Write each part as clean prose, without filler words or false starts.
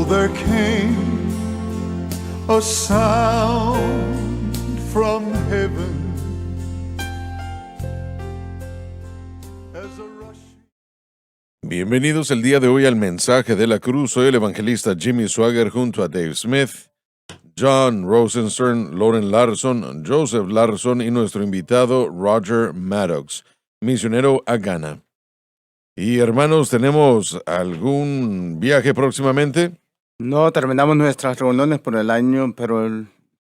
there came a sound from heaven as a rushing. Bienvenidos el día de hoy al mensaje de la cruz. Soy el evangelista Jimmy Swaggart junto a Dave Smith, John Rosenstern, Lauren Larson, Joseph Larson y nuestro invitado Roger Maddox, misionero a Ghana. Y hermanos, ¿tenemos algún viaje próximamente? No terminamos nuestras reuniones por el año, pero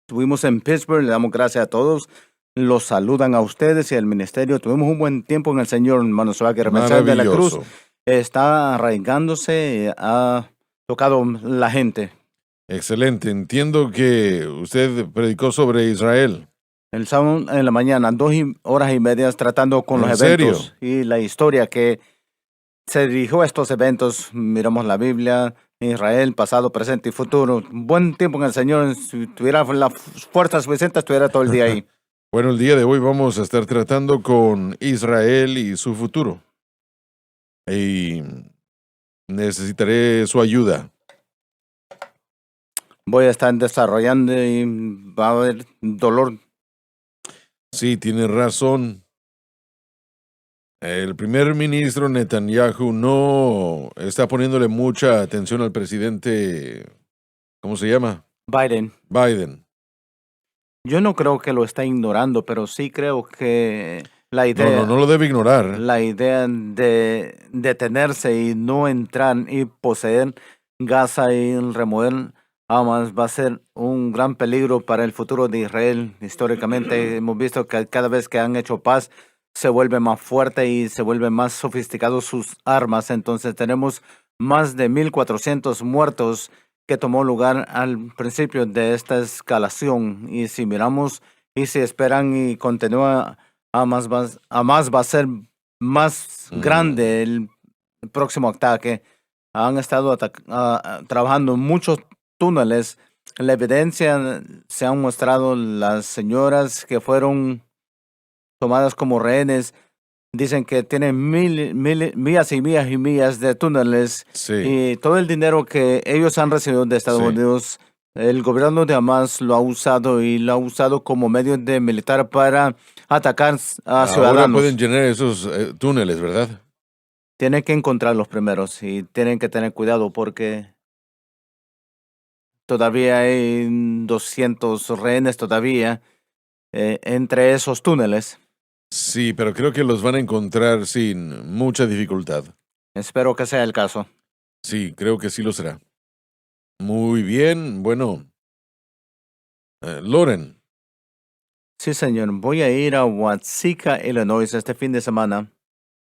estuvimos en Pittsburgh. Le damos gracias a todos. Los saludan a ustedes y al ministerio. Tuvimos un buen tiempo en el Señor, hermano Swaggart. El mensaje de la cruz Maravilloso. está arraigándose, ha tocado la gente. Excelente. Entiendo que usted predicó sobre Israel. El sábado en la mañana, 2 horas y media tratando con ¿En los serio? eventos y la historia que se dirigió a estos eventos. Miramos la Biblia, Israel, pasado, presente y futuro. Buen tiempo en el Señor. Si tuviera las fuerzas suficientes, estuviera todo el día ahí. Bueno, el día de hoy vamos a estar tratando con Israel y su futuro. Y necesitaré su ayuda. Voy a estar desarrollando y va a haber dolor. Sí, tiene razón. El primer ministro Netanyahu no está poniéndole mucha atención al presidente, ¿cómo se llama? Biden. Biden. Yo no creo que lo está ignorando, pero sí creo que la idea, No lo debe ignorar. la idea de detenerse y no entrar y poseer Gaza y remover Hamas va a ser un gran peligro para el futuro de Israel. Históricamente hemos visto que cada vez que han hecho paz se vuelve más fuerte y se vuelven más sofisticados sus armas. Entonces tenemos más de 1,400 muertos que tomó lugar al principio de esta escalación. Y si miramos y si esperan y continúa, Hamas va a ser más grande el próximo ataque. Han estado trabajando en muchos túneles. La evidencia se han mostrado las señoras que fueron tomadas como rehenes. Dicen que tienen millas y millas y millas de túneles. Sí, Y todo el dinero que ellos han recibido de Estados Sí. Unidos, el gobierno de Hamas lo ha usado y lo ha usado como medio de militar para atacar a ahora ciudadanos. pueden llenar esos túneles, ¿verdad? Tienen que encontrar los primeros y tienen que tener cuidado porque todavía hay 200 rehenes todavía entre esos túneles. Sí, pero creo que los van a encontrar sin mucha dificultad. Espero que sea el caso. Sí, creo que sí lo será. Muy bien, bueno. Lauren, Sí, señor. Voy a ir a Watsika, Illinois, este fin de semana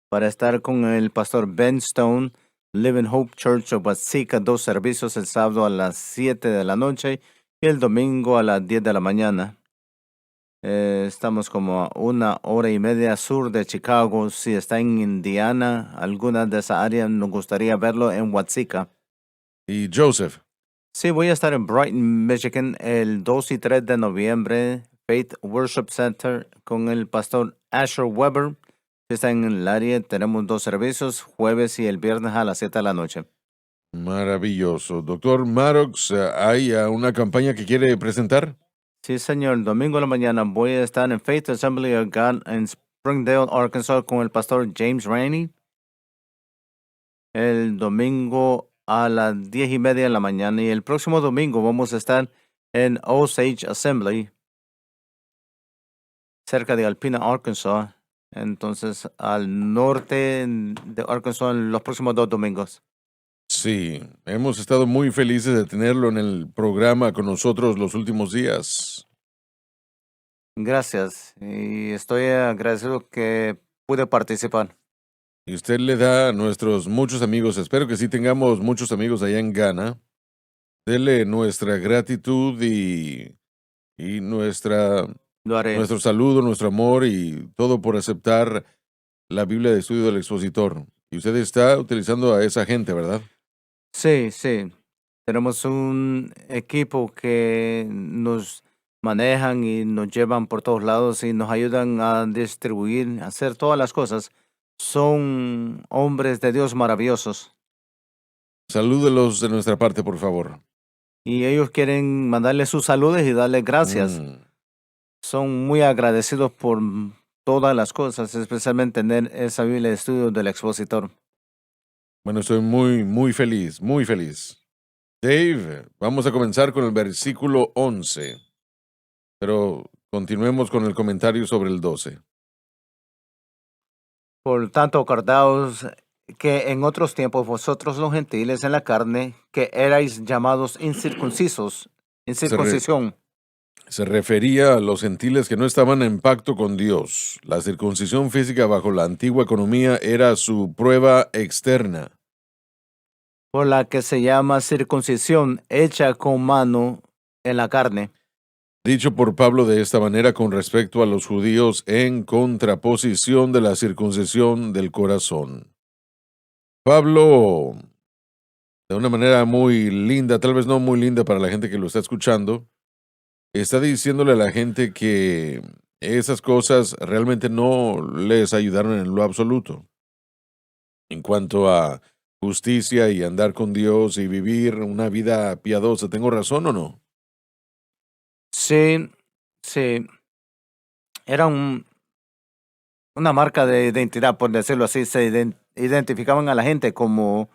para estar con el pastor Ben Stone, Living Hope Church of Watsika, 2 servicios el sábado a las 7 de la noche y el domingo a las 10 de la mañana. Estamos como a 1 hora y media sur de Chicago. Si está en Indiana, alguna de esa área, nos gustaría verlo en Watsika. y Joseph. Sí, voy a estar en Brighton, Michigan, el 2 y 3 de noviembre, Faith Worship Center, con el pastor Asher Weber. Si está en el área, tenemos 2 servicios, jueves y el viernes a las 7 de la noche. Maravilloso. Doctor Maddox, ¿hay una campaña que quiere presentar? Sí, señor, el domingo en la mañana voy a estar en Faith Assembly of God en Springdale, Arkansas, con el pastor James Rainey. El domingo a las 10:30 de la mañana y el próximo domingo vamos a estar en Osage Assembly, cerca de Alpena, Arkansas. Entonces, al norte de Arkansas en los próximos 2 domingos. Sí, hemos estado muy felices de tenerlo en el programa con nosotros los últimos días. Gracias. Y estoy agradecido que pude participar. Y usted le da a nuestros muchos amigos, espero que sí tengamos muchos amigos allá en Ghana, dele nuestra gratitud y Lo haré. nuestro saludo, nuestro amor y todo por aceptar la Biblia de estudio del expositor. Y usted está utilizando a esa gente, ¿verdad? Sí, sí. Tenemos un equipo que nos manejan y nos llevan por todos lados y nos ayudan a distribuir, a hacer todas las cosas. Son hombres de Dios maravillosos. Salúdelos de nuestra parte, por favor. Y ellos quieren mandarle sus saludos y darle gracias. Son muy agradecidos por todas las cosas, especialmente tener esa Biblia de estudio del expositor. Bueno, estoy muy, muy feliz, muy feliz. Dave, vamos a comenzar con el versículo 11, pero continuemos con el comentario sobre el 12. Por tanto, acordaos que en otros tiempos vosotros los gentiles en la carne, que erais llamados incircuncisos, incircuncisión, Se refería a los gentiles que no estaban en pacto con Dios. La circuncisión física bajo la antigua economía era su prueba externa. por la que se llama circuncisión, hecha con mano en la carne. Dicho por Pablo de esta manera con respecto a los judíos en contraposición de la circuncisión del corazón. Pablo, de una manera muy linda, tal vez no muy linda para la gente que lo está escuchando, está diciéndole a la gente que esas cosas realmente no les ayudaron en lo absoluto. En cuanto a justicia y andar con Dios y vivir una vida piadosa, ¿tengo razón o no? Sí, sí, era una marca de identidad, por decirlo así. Se identificaban a la gente como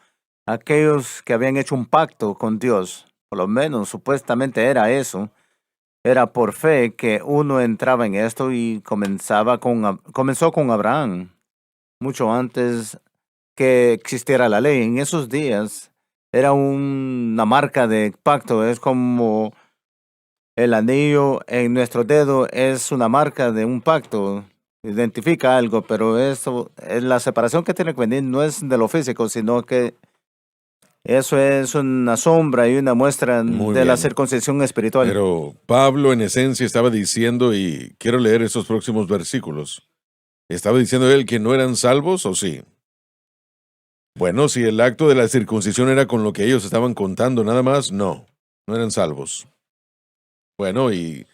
aquellos que habían hecho un pacto con Dios. Por lo menos, supuestamente era eso. Era por fe que uno entraba en esto y comenzó con Abraham, mucho antes que existiera la ley. En esos días era una marca de pacto, es como el anillo en nuestro dedo es una marca de un pacto, identifica algo, pero eso, la separación que tiene que venir no es de lo físico, sino que eso es una sombra y una muestra Muy de la bien. circuncisión espiritual. Pero Pablo en esencia estaba diciendo, y quiero leer estos próximos versículos, ¿estaba diciendo él que no eran salvos o sí? Bueno, si el acto de la circuncisión era con lo que ellos estaban contando nada más, no eran salvos. Bueno, y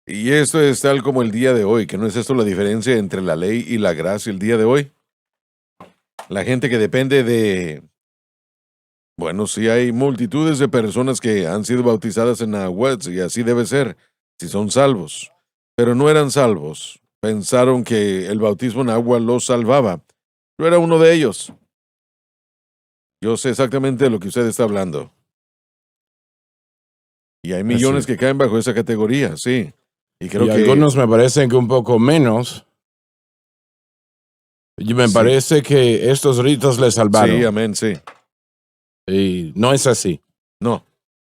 esto es tal como el día de hoy, que no es esto la diferencia entre la ley y la gracia el día de hoy. La gente que depende de... Bueno, sí hay multitudes de personas que han sido bautizadas en agua y así debe ser, si son salvos, pero no eran salvos. Pensaron que el bautismo en agua los salvaba. Yo era uno de ellos. Yo sé exactamente de lo que usted está hablando. Y hay millones que caen bajo esa categoría, sí. Y creo y que algunos me parecen que un poco menos. Y me Sí. parece que estos ritos les salvaron. sí, amén, sí. Y no es así. No,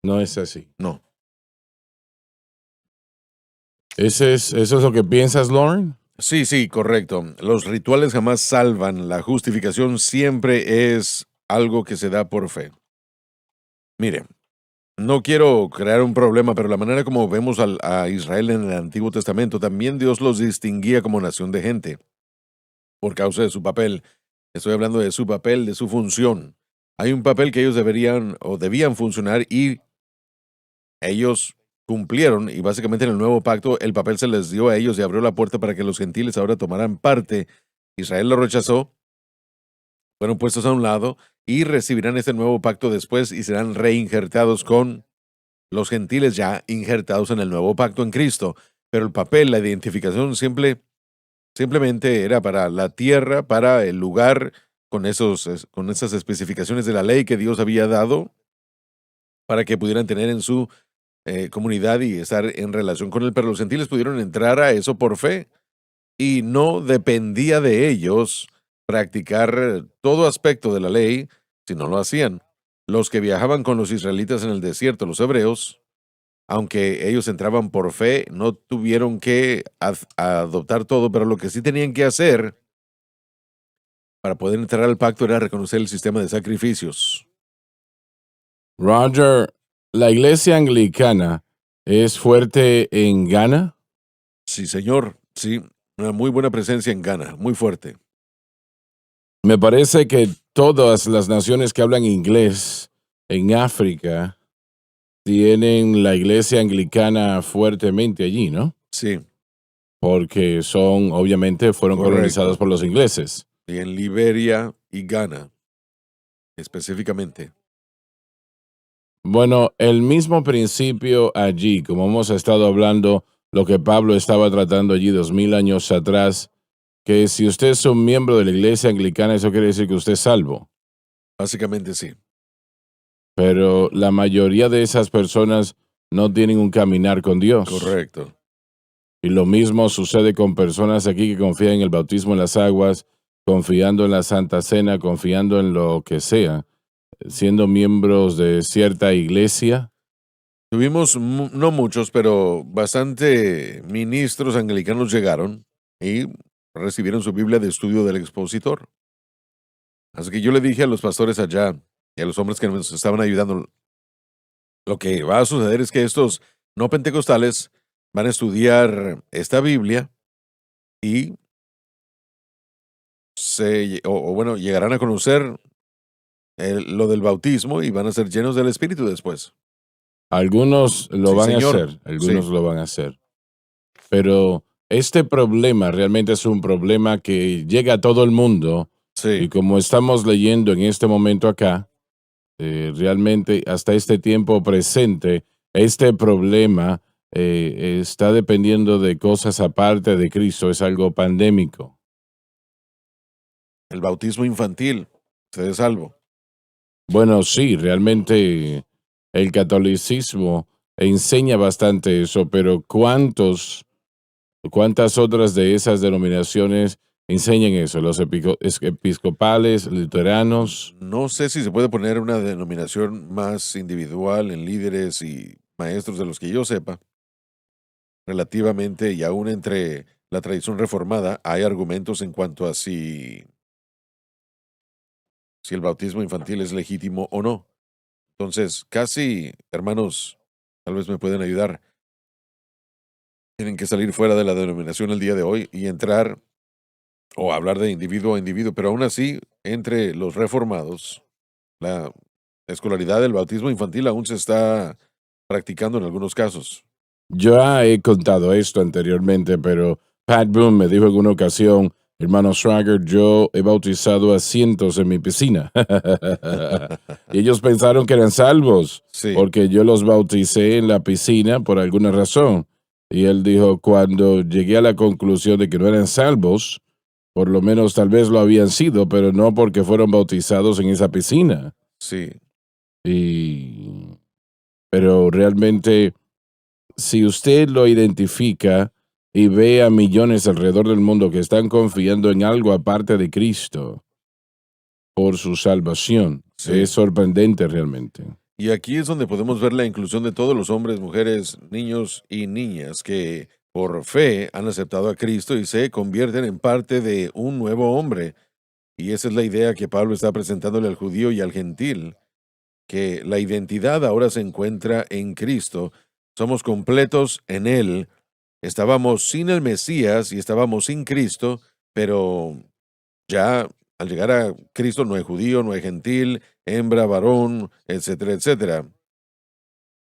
No es así. no. ¿Eso es lo que piensas, Lauren? Sí, sí, correcto. Los rituales jamás salvan. La justificación siempre es algo que se da por fe. Mire, no quiero crear un problema, pero la manera como vemos a Israel en el Antiguo Testamento, también Dios los distinguía como nación de gente por causa de su papel. Estoy hablando de su papel, de su función. Hay un papel que ellos deberían o debían funcionar y ellos cumplieron, y básicamente en el nuevo pacto el papel se les dio a ellos y abrió la puerta para que los gentiles ahora tomaran parte. Israel lo rechazó, fueron puestos a un lado y recibirán este nuevo pacto después y serán reinjertados con los gentiles ya injertados en el nuevo pacto en Cristo. Pero el papel, la identificación simplemente era para la tierra, para el lugar, con esas especificaciones de la ley que Dios había dado para que pudieran tener en su comunidad y estar en relación con él. Pero los gentiles pudieron entrar a eso por fe y no dependía de ellos practicar todo aspecto de la ley si no lo hacían. Los que viajaban con los israelitas en el desierto, los hebreos, aunque ellos entraban por fe, no tuvieron que adoptar todo, pero lo que sí tenían que hacer para poder entrar al pacto era reconocer el sistema de sacrificios. Roger, ¿la iglesia anglicana es fuerte en Ghana? Sí, señor, sí, una muy buena presencia en Ghana, muy fuerte. Me parece que todas las naciones que hablan inglés en África tienen la iglesia anglicana fuertemente allí, ¿no? Sí, Porque obviamente fueron Correcto. colonizados por los ingleses. y en Liberia y Ghana, específicamente. Bueno, el mismo principio allí, como hemos estado hablando, lo que Pablo estaba tratando allí 2000 años atrás, que si usted es un miembro de la iglesia anglicana, eso quiere decir que usted es salvo. Básicamente sí. Pero la mayoría de esas personas no tienen un caminar con Dios. Correcto. Y lo mismo sucede con personas aquí que confían en el bautismo en las aguas, confiando en la Santa Cena, confiando en lo que sea, siendo miembros de cierta iglesia. Tuvimos, no muchos, pero bastante ministros anglicanos llegaron y recibieron su Biblia de estudio del expositor. Así que yo le dije a los pastores allá y a los hombres que nos estaban ayudando, lo que va a suceder es que estos no pentecostales van a estudiar esta Biblia y bueno, llegarán a conocer lo del bautismo y van a ser llenos del Espíritu después. Algunos lo Sí, van a señor. hacer, algunos Sí. lo van a hacer. Pero este problema realmente es un problema que llega a todo el mundo y Sí. como estamos leyendo en este momento acá, realmente hasta este tiempo presente, este problema está dependiendo de cosas aparte de Cristo, es algo pandémico. El bautismo infantil. Usted es salvo. Bueno, sí, realmente el catolicismo enseña bastante eso, pero ¿cuántas otras de esas denominaciones enseñan eso? Los episcopales, luteranos. No sé si se puede poner una denominación más individual en líderes y maestros de los que yo sepa, relativamente y aún entre la tradición reformada hay argumentos en cuanto a si el bautismo infantil es legítimo o no. Entonces, casi, hermanos, tal vez me pueden ayudar. Tienen que salir fuera de la denominación el día de hoy y entrar o hablar de individuo a individuo, pero aún así, entre los reformados, la escolaridad del bautismo infantil aún se está practicando en algunos casos. Yo he contado esto anteriormente, pero Pat Boone me dijo en una ocasión, hermano Schrager, yo he bautizado a cientos en mi piscina. Y ellos pensaron que eran salvos, Sí, porque yo los bauticé en la piscina por alguna razón. Y él dijo, cuando llegué a la conclusión de que no eran salvos, por lo menos tal vez lo habían sido, pero no porque fueron bautizados en esa piscina. sí. Y, pero realmente si usted lo identifica y ve a millones alrededor del mundo que están confiando en algo aparte de Cristo por su salvación, Sí. es sorprendente realmente. Y aquí es donde podemos ver la inclusión de todos los hombres, mujeres, niños y niñas que por fe han aceptado a Cristo y se convierten en parte de un nuevo hombre. Y esa es la idea que Pablo está presentándole al judío y al gentil, que la identidad ahora se encuentra en Cristo. Somos completos en Él. Estábamos sin el Mesías y estábamos sin Cristo, pero ya al llegar a Cristo no hay judío, no hay gentil, hembra, varón, etcétera, etcétera.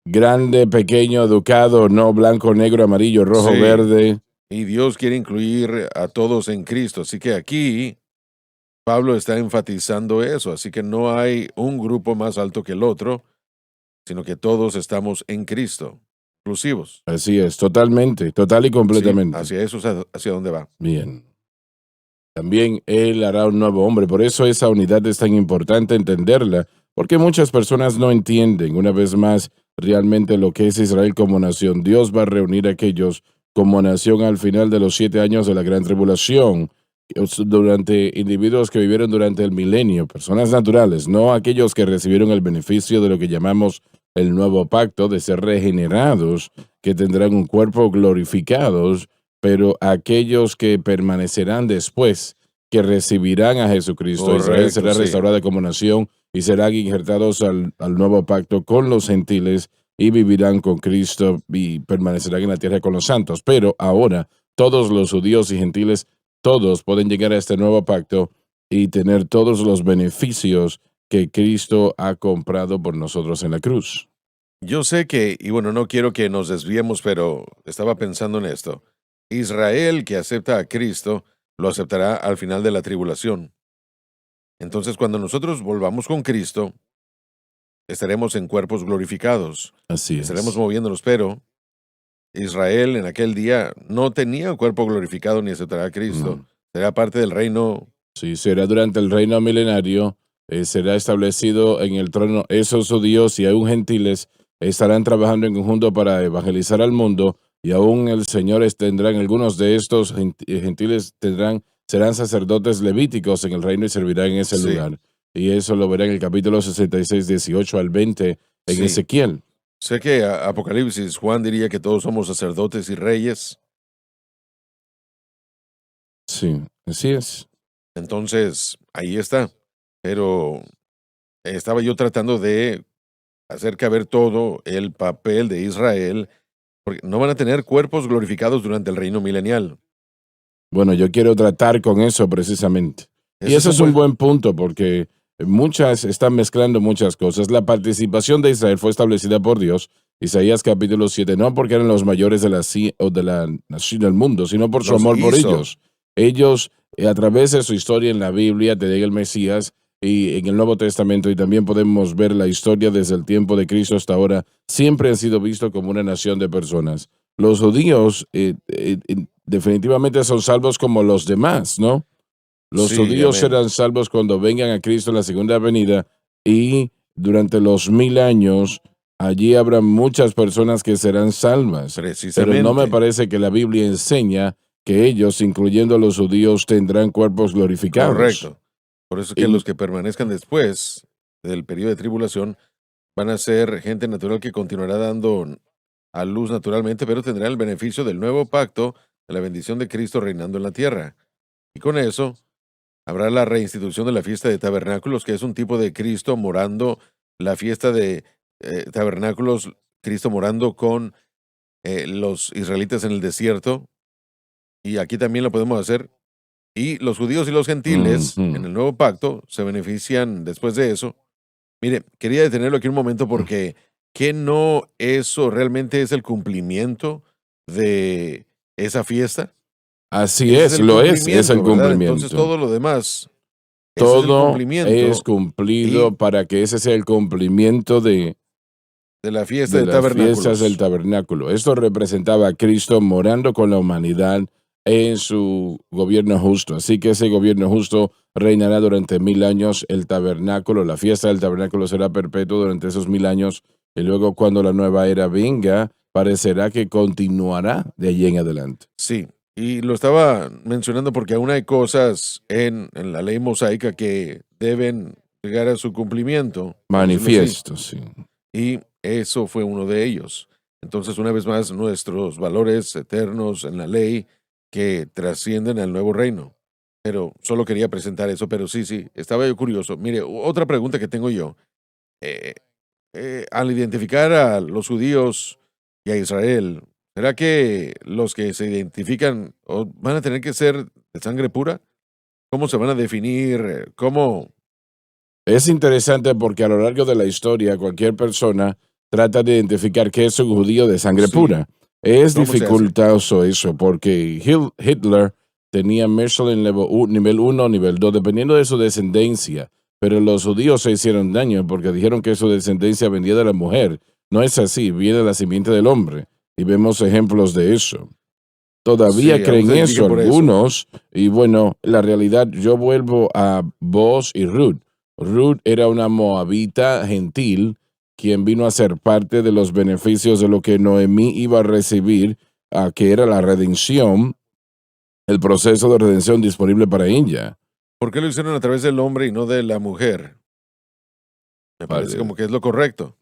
Grande, pequeño, educado, no blanco, negro, amarillo, rojo, Sí, verde. y Dios quiere incluir a todos en Cristo. Así que aquí Pablo está enfatizando eso. Así que no hay un grupo más alto que el otro, sino que todos estamos en Cristo, inclusivos. Así es, totalmente, total y Sí, completamente. hacia eso es hacia dónde va. Bien. También Él hará un nuevo hombre. Por eso esa unidad es tan importante entenderla, porque muchas personas no entienden, una vez más, realmente lo que es Israel como nación. Dios va a reunir a aquellos como nación al final de los 7 años de la gran tribulación, durante individuos que vivieron durante el milenio, personas naturales, no aquellos que recibieron el beneficio de lo que llamamos el nuevo pacto, de ser regenerados, que tendrán un cuerpo glorificados, pero aquellos que permanecerán después, que recibirán a Jesucristo. Israel Correcto, será sí. restaurada como nación y serán injertados al nuevo pacto con los gentiles y vivirán con Cristo y permanecerán en la tierra con los santos. Pero ahora todos los judíos y gentiles, todos pueden llegar a este nuevo pacto y tener todos los beneficios que Cristo ha comprado por nosotros en la cruz. Yo sé que, y bueno, no quiero que nos desviemos, pero estaba pensando en esto. Israel que acepta a Cristo, lo aceptará al final de la tribulación. Entonces, cuando nosotros volvamos con Cristo, estaremos en cuerpos glorificados, Así estaremos es. moviéndonos, pero Israel en aquel día no tenía un cuerpo glorificado ni aceptará a Cristo. No. Será parte del reino. Sí, será durante el reino milenario, será establecido en el trono. Esos judíos y aún gentiles estarán trabajando en conjunto para evangelizar al mundo y aún el Señor tendrán, algunos de estos gentiles serán sacerdotes levíticos en el reino y servirán en ese Sí, lugar. Y eso lo verá en el capítulo 66, 18 al 20 en sí. Ezequiel. Sé que Apocalipsis, Juan diría que todos somos sacerdotes y reyes. Sí, así es. Entonces, ahí está. Pero estaba yo tratando de hacer caber todo el papel de Israel, porque no van a tener cuerpos glorificados durante el reino milenial. Bueno, yo quiero tratar con eso precisamente. Y Ese es eso un es un buen... buen punto porque muchas están mezclando muchas cosas. La participación de Israel fue establecida por Dios, Isaías capítulo 7, no porque eran los mayores de la nación del mundo, sino por su Los amor por hizo. ellos. Ellos, a través de su historia en la Biblia, te llega el Mesías y en el Nuevo Testamento, y también podemos ver la historia desde el tiempo de Cristo hasta ahora, siempre han sido vistos como una nación de personas. Los judíos definitivamente son salvos como los demás, ¿no? Los Sí, judíos amén. serán salvos cuando vengan a Cristo en la segunda venida y durante los 1000 años allí habrá muchas personas que serán salvas. Pero no me Precisamente. parece que la Biblia enseña que ellos, incluyendo a los judíos, tendrán cuerpos glorificados. Correcto. Por eso es que Y- los que permanezcan después del periodo de tribulación van a ser gente natural que continuará dando a luz naturalmente, pero tendrá el beneficio del nuevo pacto, de la bendición de Cristo reinando en la tierra. Y con eso habrá la reinstitución de la fiesta de tabernáculos, que es un tipo de Cristo morando, la fiesta de tabernáculos, Cristo morando con los israelitas en el desierto. Y aquí también lo podemos hacer. Y los judíos y los gentiles en Ujú. el nuevo pacto se benefician después de eso. Mire, quería detenerlo aquí un momento porque ¿qué no eso realmente es el cumplimiento de esa fiesta? Así Ese es es, el lo es el cumplimiento, ¿verdad? Entonces cumplimiento. todo lo demás, ese es el Todo es cumplimiento cumplido y para que ese sea el cumplimiento de la fiesta de de las fiestas del tabernáculos. tabernáculo. Esto representaba a Cristo morando con la humanidad en su gobierno justo. Así que ese gobierno justo reinará durante 1000 años. El tabernáculo, la fiesta del tabernáculo será perpetua durante esos 1000 años. Y luego cuando la nueva era venga, parecerá que continuará de allí en adelante. Sí, y lo estaba mencionando porque aún hay cosas en la ley mosaica que deben llegar a su cumplimiento, por decirlo así. Manifiesto, sí. Y eso fue uno de ellos. Entonces, una vez más, nuestros valores eternos en la ley que trascienden al nuevo reino. Pero solo quería presentar eso, pero sí, estaba yo curioso. Mire, otra pregunta que tengo yo. Eh, al identificar a los judíos y a Israel, ¿será que los que se identifican van a tener que ser de sangre pura? ¿Cómo se van a definir? ¿Cómo? Es interesante porque a lo largo de la historia cualquier persona trata de identificar que es un judío de sangre Sí, pura. Es ¿cómo se hace? dificultoso eso porque Hitler tenía Michelin nivel 1, nivel 2, dependiendo de su descendencia. Pero los judíos se hicieron daño porque dijeron que su descendencia venía de la mujer. No es así, viene de la simiente del hombre. Y vemos ejemplos de eso. Todavía Sí, aún creen se eso dirigen por eso. algunos. Y bueno, la realidad, yo vuelvo a Boaz y Ruth. Ruth era una moabita gentil quien vino a ser parte de los beneficios de lo que Noemí iba a recibir, que era la redención, el proceso de redención disponible para ella. ¿Por qué lo hicieron a través del hombre y no de la mujer? Me parece Vale. como que es lo correcto.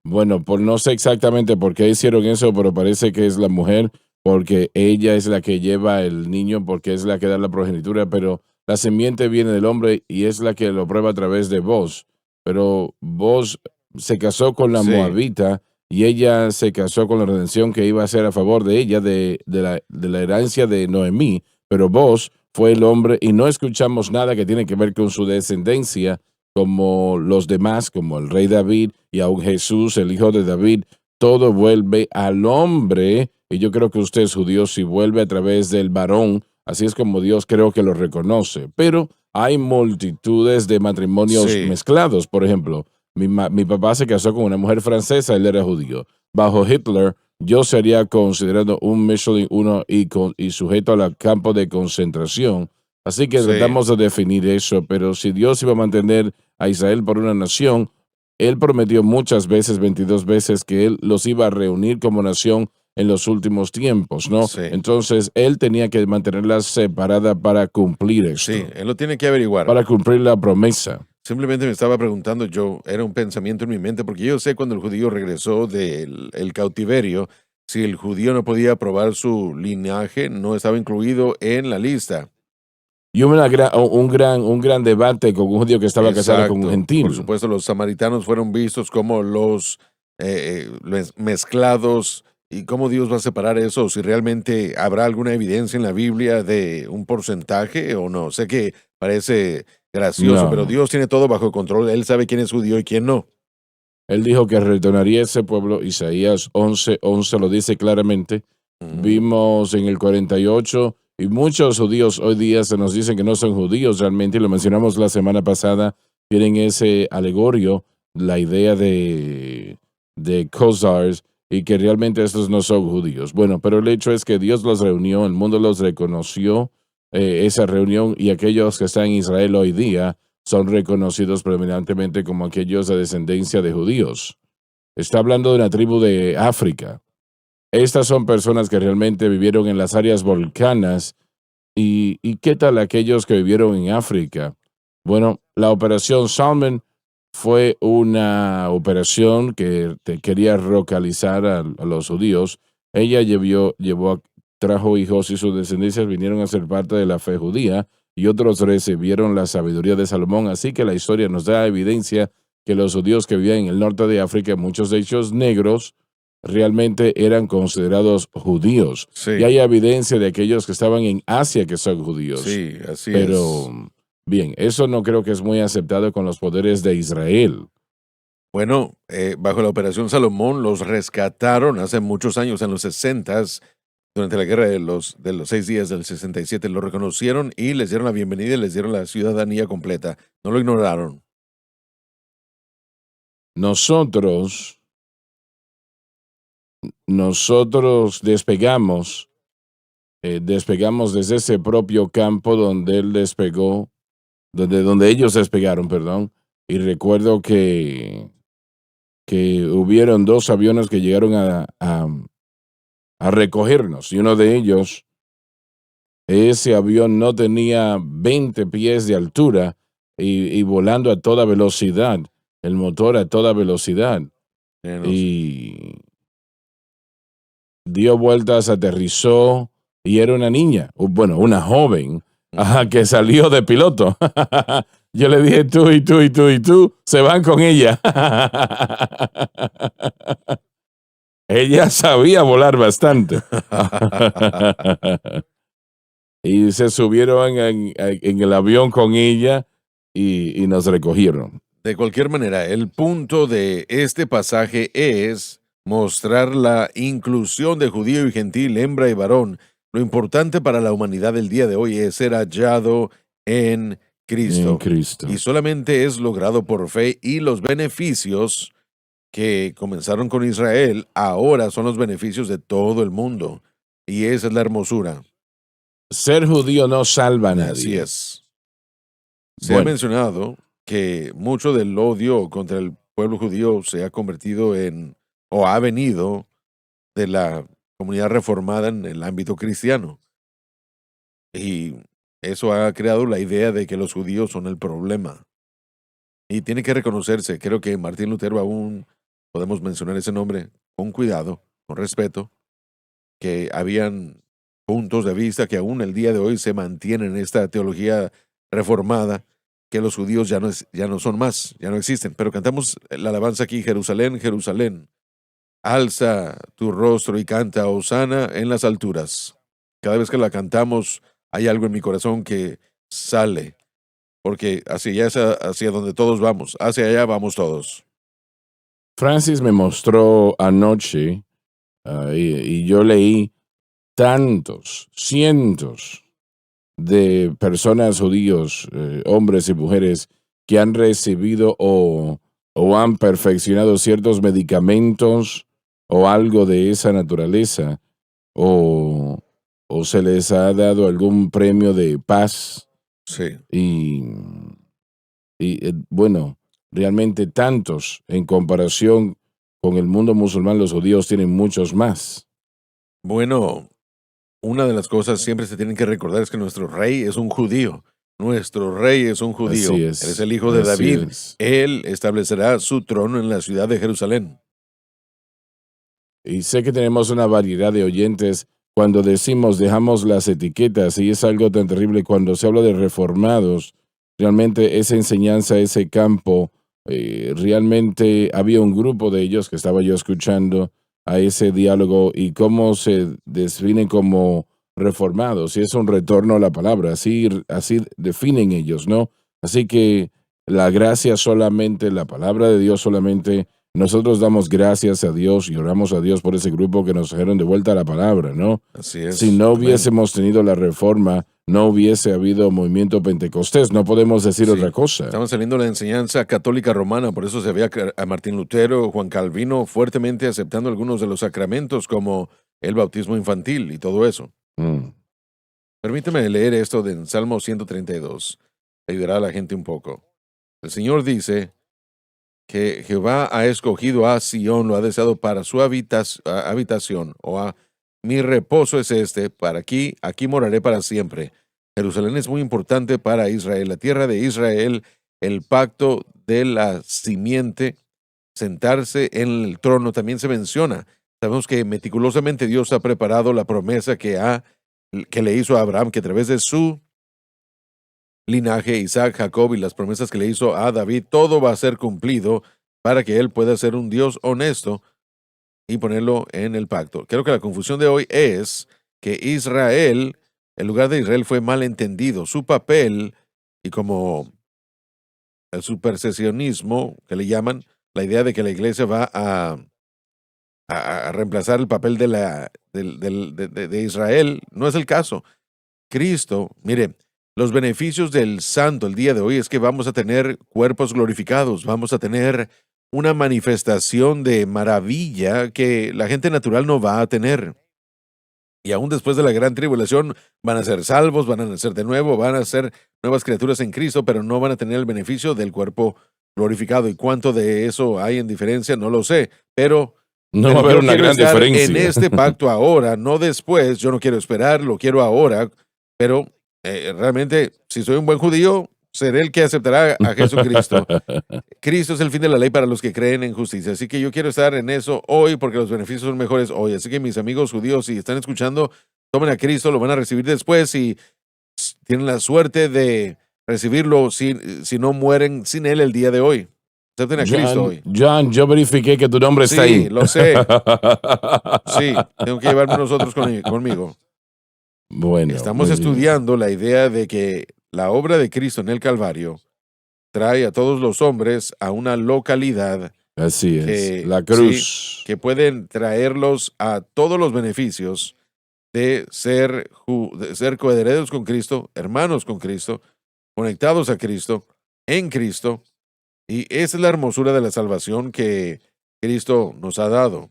Bueno, no sé exactamente por qué hicieron eso, pero parece que es la mujer, porque ella es la que lleva el niño, porque es la que da la progenitura, pero la simiente viene del hombre y es la que lo prueba a través de Boaz. Pero Boaz se casó con la Sí, moabita y ella se casó con la redención que iba a ser a favor de ella, de la herencia de Noemí, pero Boaz fue el hombre y no escuchamos nada que tiene que ver con su descendencia como los demás, como el rey David y aún Jesús, el hijo de David. Todo vuelve al hombre y yo creo que usted es judío si vuelve a través del varón. Así es como Dios creo que lo reconoce. Pero hay multitudes de matrimonios sí, mezclados. Por ejemplo, mi papá se casó con una mujer francesa, él era judío. Bajo Hitler, yo sería considerado un Michelin 1 y sujeto al campo de concentración. Así que Sí. tratamos de definir eso, pero si Dios iba a mantener a Israel por una nación, él prometió muchas veces, 22 veces, que él los iba a reunir como nación en los últimos tiempos, ¿no? Sí. Entonces, él tenía que mantenerla separada para cumplir esto, Sí, él lo tiene que averiguar. para cumplir la promesa. Simplemente me estaba preguntando yo, era un pensamiento en mi mente, porque yo sé cuando el judío regresó del el cautiverio, si el judío no podía probar su linaje, no estaba incluido en la lista. Y hubo un gran debate con un judío que estaba casado con un Exacto. gentil. Por supuesto, los samaritanos fueron vistos como los mezclados. ¿Y cómo Dios va a separar eso? Si realmente habrá alguna evidencia en la Biblia de un porcentaje o no. Sé que parece gracioso, No, pero no. Dios tiene todo bajo control. Él sabe quién es judío y quién no. Él dijo que retornaría a ese pueblo. Isaías 11:11 lo dice claramente. Ujú. Vimos en el 48, y muchos judíos hoy día se nos dicen que no son judíos realmente, y lo mencionamos la semana pasada, tienen ese alegorio, la idea de Khazars, y que realmente estos no son judíos. Bueno, pero el hecho es que Dios los reunió, el mundo los reconoció, esa reunión, y aquellos que están en Israel hoy día son reconocidos predominantemente como aquellos de descendencia de judíos. Está hablando de una tribu de África. Estas son personas que realmente vivieron en las áreas volcanas. ¿Y qué tal aquellos que vivieron en África? Bueno, la operación Salmon fue una operación que quería localizar a los judíos. Ella trajo hijos y sus descendencias vinieron a ser parte de la fe judía y otros recibieron la sabiduría de Salomón. Así que la historia nos da evidencia que los judíos que vivían en el norte de África, muchos de ellos negros, realmente eran considerados judíos. Sí. Y hay evidencia de aquellos que estaban en Asia que son judíos. Sí, así Pero, es. bien, eso no creo que es muy aceptado con los poderes de Israel. Bueno, bajo la Operación Salomón los rescataron hace muchos años, en los 60s, durante la guerra de los 6 días del 67. Lo reconocieron y les dieron la bienvenida y les dieron la ciudadanía completa. No lo ignoraron. Nosotros despegamos desde ese propio campo donde él despegó, donde ellos despegaron, perdón. Y recuerdo que hubieron 2 aviones que llegaron a recogernos, y uno de ellos, ese avión no tenía 20 pies de altura y volando a toda velocidad, el motor a toda velocidad, y dio vueltas, aterrizó, y era una niña, bueno, una joven, que salió de piloto. Yo le dije, tú y tú y tú y tú, se van con ella. Ella sabía volar bastante. Y se subieron en el avión con ella y nos recogieron. De cualquier manera, el punto de este pasaje es mostrar la inclusión de judío y gentil, hembra y varón. Lo importante para la humanidad del día de hoy es ser hallado en Cristo. En Cristo. Y solamente es logrado por fe, y los beneficios que comenzaron con Israel ahora son los beneficios de todo el mundo. Y esa es la hermosura. Ser judío no salva a nadie. Así es. Se ha Bueno, mencionado que mucho del odio contra el pueblo judío se ha convertido en, o ha venido de la comunidad reformada en el ámbito cristiano. Y eso ha creado la idea de que los judíos son el problema. Y tiene que reconocerse, creo que Martín Lutero, aún podemos mencionar ese nombre con cuidado, con respeto, que habían puntos de vista que aún el día de hoy se mantienen en esta teología reformada, que los judíos ya no son más, ya no existen. Pero cantamos la alabanza aquí: Jerusalén, Jerusalén, alza tu rostro y canta hosana en las alturas. Cada vez que la cantamos hay algo en mi corazón que sale, porque hacia allá es hacia donde todos vamos, hacia allá vamos todos. Francis me mostró anoche, y yo leí tantos, cientos de personas judíos, hombres y mujeres, que han recibido o o han perfeccionado ciertos medicamentos o algo de esa naturaleza, o, o se les ha dado algún premio de paz Sí. y, bueno, realmente tantos en comparación con el mundo musulmán, los judíos tienen muchos más. Bueno, una de las cosas siempre se tienen que recordar es que nuestro rey es un judío. Nuestro rey es un judío. Así Él es es, el hijo de así David. es. Él establecerá su trono en la ciudad de Jerusalén. Y sé que tenemos una variedad de oyentes cuando decimos dejamos las etiquetas y es algo tan terrible cuando se habla de reformados. Realmente esa enseñanza, ese campo, realmente había un grupo de ellos que estaba yo escuchando a ese diálogo y cómo se definen como reformados. Y es un retorno a la palabra, así definen ellos, ¿no? Así que la gracia solamente, la palabra de Dios solamente. Nosotros damos gracias a Dios y oramos a Dios por ese grupo que nos trajeron de vuelta a la palabra, ¿no? Así es. Si no Amén. hubiésemos tenido la reforma, no hubiese habido movimiento pentecostés, no podemos decir Sí. otra cosa. Estamos saliendo de la enseñanza católica romana, por eso se veía a Martín Lutero, Juan Calvino fuertemente aceptando algunos de los sacramentos como el bautismo infantil y todo eso. Mm. Permíteme leer esto en Salmo 132. Ayudará a la gente un poco. El Señor dice que Jehová ha escogido a Sión, lo ha deseado para su habitación, mi reposo es este, para aquí moraré para siempre. Jerusalén es muy importante para Israel, la tierra de Israel, el pacto de la simiente, sentarse en el trono también se menciona. Sabemos que meticulosamente Dios ha preparado la promesa que le hizo a Abraham, que a través de su linaje, Isaac, Jacob y las promesas que le hizo a David, todo va a ser cumplido para que él pueda ser un Dios honesto y ponerlo en el pacto. Creo que la confusión de hoy es que Israel, el lugar de Israel fue mal entendido. Su papel, y como el supersesionismo, que le llaman, la idea de que la iglesia va a reemplazar el papel de Israel, no es el caso. Cristo, mire, los beneficios del santo el día de hoy es que vamos a tener cuerpos glorificados, vamos a tener una manifestación de maravilla que la gente natural no va a tener. Y aún después de la gran tribulación van a ser salvos, van a nacer de nuevo, van a ser nuevas criaturas en Cristo, pero no van a tener el beneficio del cuerpo glorificado. ¿Y cuánto de eso hay en diferencia? No lo sé, pero No va a haber yo una quiero gran estar diferencia. en este pacto ahora, no después. Yo no quiero esperar, lo quiero ahora, pero realmente, si soy un buen judío, seré el que aceptará a Jesucristo. Cristo es el fin de la ley para los que creen en justicia. Así que yo quiero estar en eso hoy porque los beneficios son mejores hoy. Así que mis amigos judíos, si están escuchando, tomen a Cristo, lo van a recibir después y tienen la suerte de recibirlo si no mueren sin Él el día de hoy. Acepten a Cristo hoy. John, yo verifiqué que tu nombre está Sí, ahí. lo sé. Sí, tengo que llevarme nosotros conmigo. Bueno, Estamos muy bien. estudiando la idea de que la obra de Cristo en el Calvario trae a todos los hombres a una localidad Así es, que, la cruz. que pueden traerlos a todos los beneficios de ser coherederos con Cristo, hermanos con Cristo, conectados a Cristo, en Cristo. Y esa es la hermosura de la salvación que Cristo nos ha dado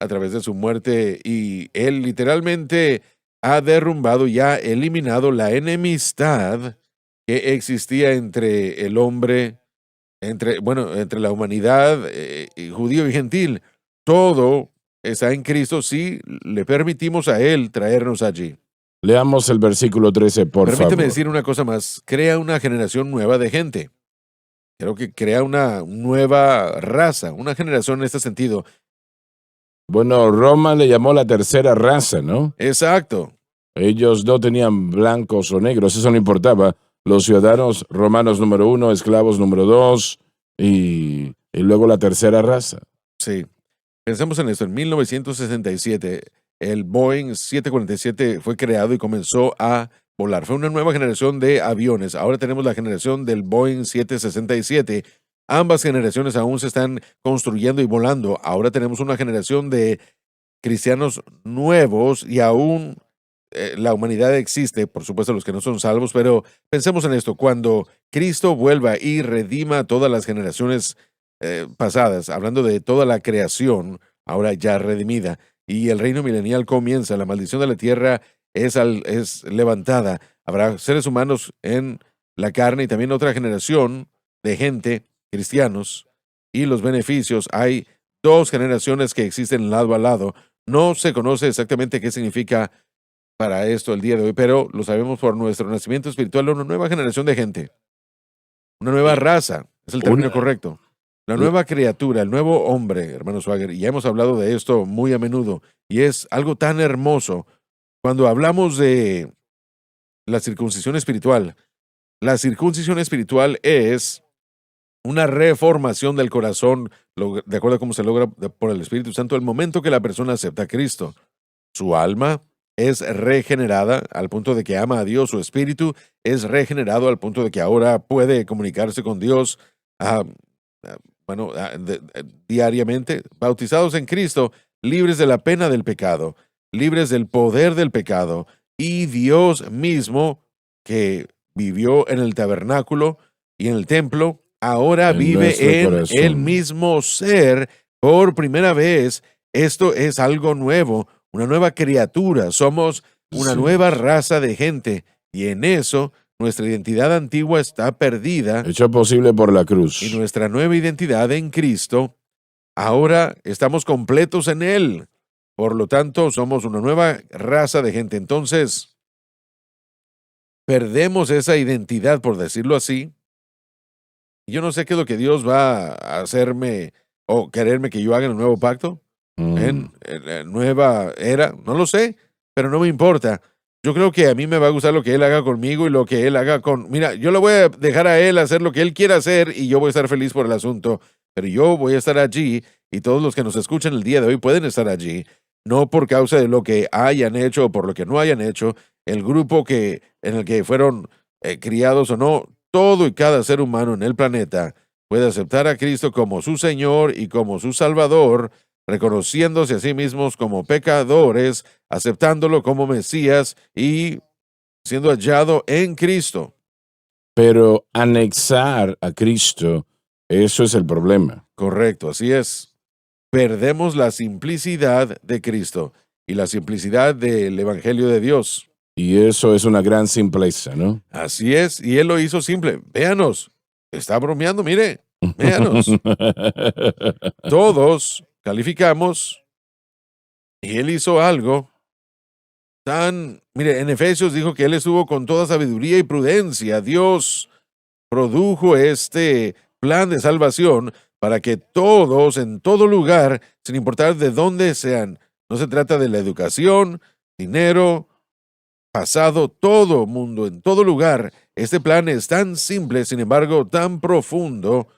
a través de su muerte. Y Él literalmente ha derrumbado y ha eliminado la enemistad que existía entre el hombre, entre la humanidad, judío y gentil. Todo está en Cristo si le permitimos a Él traernos allí. Leamos el versículo 13, por Permíteme favor. decir una cosa más. Crea una generación nueva de gente. Creo que crea una nueva raza, una generación en este sentido. Bueno, Roma le llamó la tercera raza, ¿no? Exacto. Ellos no tenían blancos o negros, eso no importaba. Los ciudadanos romanos número 1, esclavos número 2 y luego la tercera raza. Sí. Pensemos en esto. En 1967, el Boeing 747 fue creado y comenzó a volar. Fue una nueva generación de aviones. Ahora tenemos la generación del Boeing 767. Ambas generaciones aún se están construyendo y volando. Ahora tenemos una generación de cristianos nuevos y aún la humanidad existe, por supuesto los que no son salvos, pero pensemos en esto, cuando Cristo vuelva y redima a todas las generaciones pasadas, hablando de toda la creación, ahora ya redimida, y el reino milenial comienza, la maldición de la tierra es levantada, habrá seres humanos en la carne y también otra generación de gente, cristianos, y los beneficios. Hay dos generaciones que existen lado a lado. No se conoce exactamente qué significa para esto el día de hoy, pero lo sabemos por nuestro nacimiento espiritual, una nueva generación de gente, una nueva raza, es el término Una- correcto. La nueva criatura, el nuevo hombre, hermano Swagger, y ya hemos hablado de esto muy a menudo, y es algo tan hermoso. Cuando hablamos de la circuncisión espiritual es una reformación del corazón, de acuerdo a cómo se logra por el Espíritu Santo, el momento que la persona acepta a Cristo. Su alma es regenerada al punto de que ama a Dios, su espíritu es regenerado al punto de que ahora puede comunicarse con Dios, ah, diariamente, bautizados en Cristo, libres de la pena del pecado, libres del poder del pecado, y Dios mismo, que vivió en el tabernáculo y en el templo, ahora En vive nuestro en corazón. el mismo ser por primera vez. Esto es algo nuevo, una nueva criatura. Somos una Sí. nueva raza de gente, y en eso nuestra identidad antigua está perdida, Hecho posible por la cruz. y nuestra nueva identidad en Cristo, ahora estamos completos en Él. Por lo tanto, somos una nueva raza de gente. Entonces, perdemos esa identidad, por decirlo así. Yo no sé qué es lo que Dios va a hacerme o quererme que yo haga en el nuevo pacto, en la nueva era. No lo sé, pero no me importa. Yo creo que a mí me va a gustar lo que Él haga conmigo y lo que Él haga con... Mira, yo le voy a dejar a Él hacer lo que Él quiera hacer, y yo voy a estar feliz por el asunto, pero yo voy a estar allí, y todos los que nos escuchan el día de hoy pueden estar allí, no por causa de lo que hayan hecho o por lo que no hayan hecho, el grupo en el que fueron criados o no. Todo y cada ser humano en el planeta puede aceptar a Cristo como su Señor y como su Salvador, reconociéndose a sí mismos como pecadores, aceptándolo como Mesías y siendo hallado en Cristo. Pero anexar a Cristo, eso es el problema. Correcto, así es. Perdemos la simplicidad de Cristo y la simplicidad del Evangelio de Dios. Y eso es una gran simpleza, ¿no? Así es, y Él lo hizo simple. Véanos, está bromeando, mire, véanos. Todos calificamos, y Él hizo algo mire, en Efesios dijo que Él estuvo con toda sabiduría y prudencia. Dios produjo este plan de salvación para que todos, en todo lugar, sin importar de dónde sean, no se trata de la educación, dinero, pasado, todo mundo, en todo lugar. Este plan es tan simple, sin embargo, tan profundo,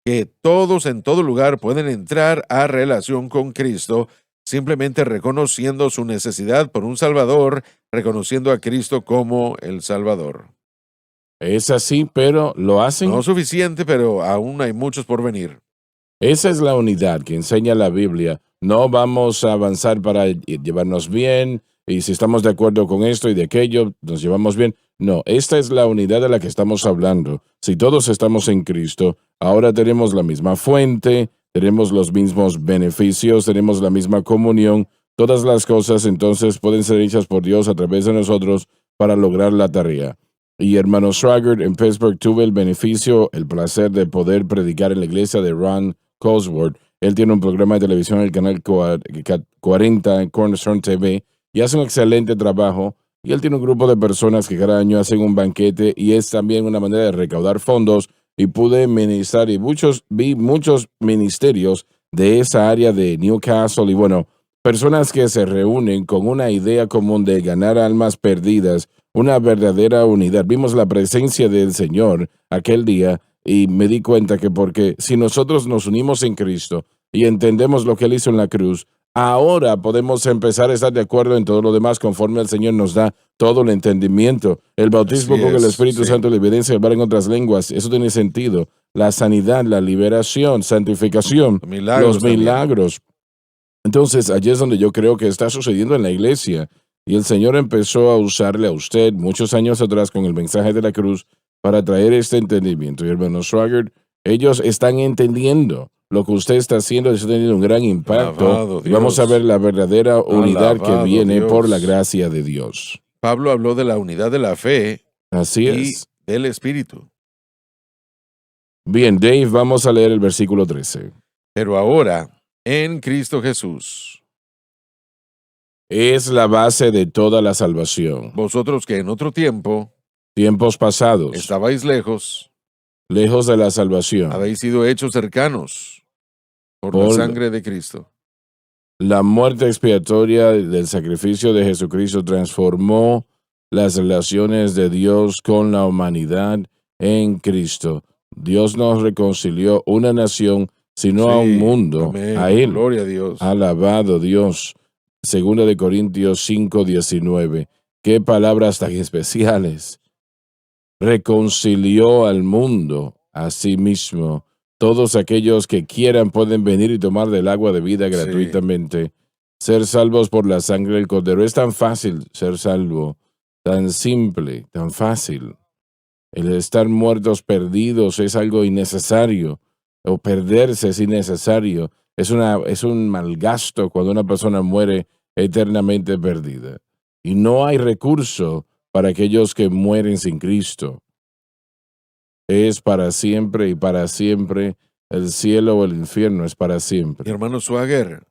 que todos en todo lugar pueden entrar a relación con Cristo, simplemente reconociendo su necesidad por un Salvador, reconociendo a Cristo como el Salvador. Es así, pero lo hacen. No suficiente, pero aún hay muchos por venir. Esa es la unidad que enseña la Biblia. No vamos a avanzar para llevarnos bien, y si estamos de acuerdo con esto y de aquello, nos llevamos bien. No, esta es la unidad de la que estamos hablando. Si todos estamos en Cristo, ahora tenemos la misma fuente, tenemos los mismos beneficios, tenemos la misma comunión. Todas las cosas entonces pueden ser hechas por Dios a través de nosotros para lograr la tarea. Y hermano Swagger, en Pittsburgh tuve el beneficio, el placer de poder predicar en la iglesia de Ron Cosworth. Él tiene un programa de televisión en el canal 40 en Cornerstone TV, y hace un excelente trabajo. Y él tiene un grupo de personas que cada año hacen un banquete, y es también una manera de recaudar fondos. Y pude ministrar, y vi muchos ministerios de esa área de Newcastle, y bueno, personas que se reúnen con una idea común de ganar almas perdidas, una verdadera unidad. Vimos la presencia del Señor aquel día, y me di cuenta que porque si nosotros nos unimos en Cristo y entendemos lo que Él hizo en la cruz, ahora podemos empezar a estar de acuerdo en todo lo demás conforme el Señor nos da todo el entendimiento. El bautismo Así con el es, Espíritu sí. Santo, la evidencia de hablar en otras lenguas, eso tiene sentido. La sanidad, la liberación, santificación, Milagros los también. milagros. Entonces, allí es donde yo creo que está sucediendo en la iglesia. Y el Señor empezó a usarle a usted muchos años atrás con el mensaje de la cruz para traer este entendimiento. Y hermano Swagger, ellos están entendiendo lo que usted está haciendo está teniendo un gran impacto. Alabado Y vamos a Dios. ver la verdadera unidad que Alabado viene por la Dios. gracia de Dios. Pablo habló de la unidad de la fe Así y es. del Espíritu. Bien, Dave, vamos a leer el versículo 13. Pero ahora, en Cristo Jesús, Es la base de toda la salvación. vosotros que en otro tiempo Tiempos pasados, estabais lejos, lejos de la salvación. habéis sido hechos cercanos por la Por- sangre de Cristo. La muerte expiatoria del sacrificio de Jesucristo transformó las relaciones de Dios con la humanidad en Cristo. Dios nos reconcilió una nación, sino a un Sí, mundo, amén. a Él. Gloria a Dios. Alabado Dios. Segunda de Corintios 5:19. Qué palabras tan especiales. Reconcilió al mundo a sí mismo. Todos aquellos que quieran pueden venir y tomar del agua de vida Sí. gratuitamente. Ser salvos por la sangre del Cordero. Es tan fácil ser salvo, tan simple, tan fácil. El estar muertos, perdidos, es algo innecesario. O perderse es innecesario. Es un malgasto cuando una persona muere eternamente perdida. Y no hay recurso para aquellos que mueren sin Cristo. Es para siempre y para siempre. El cielo o el infierno es para Mi siempre. hermano Swagger,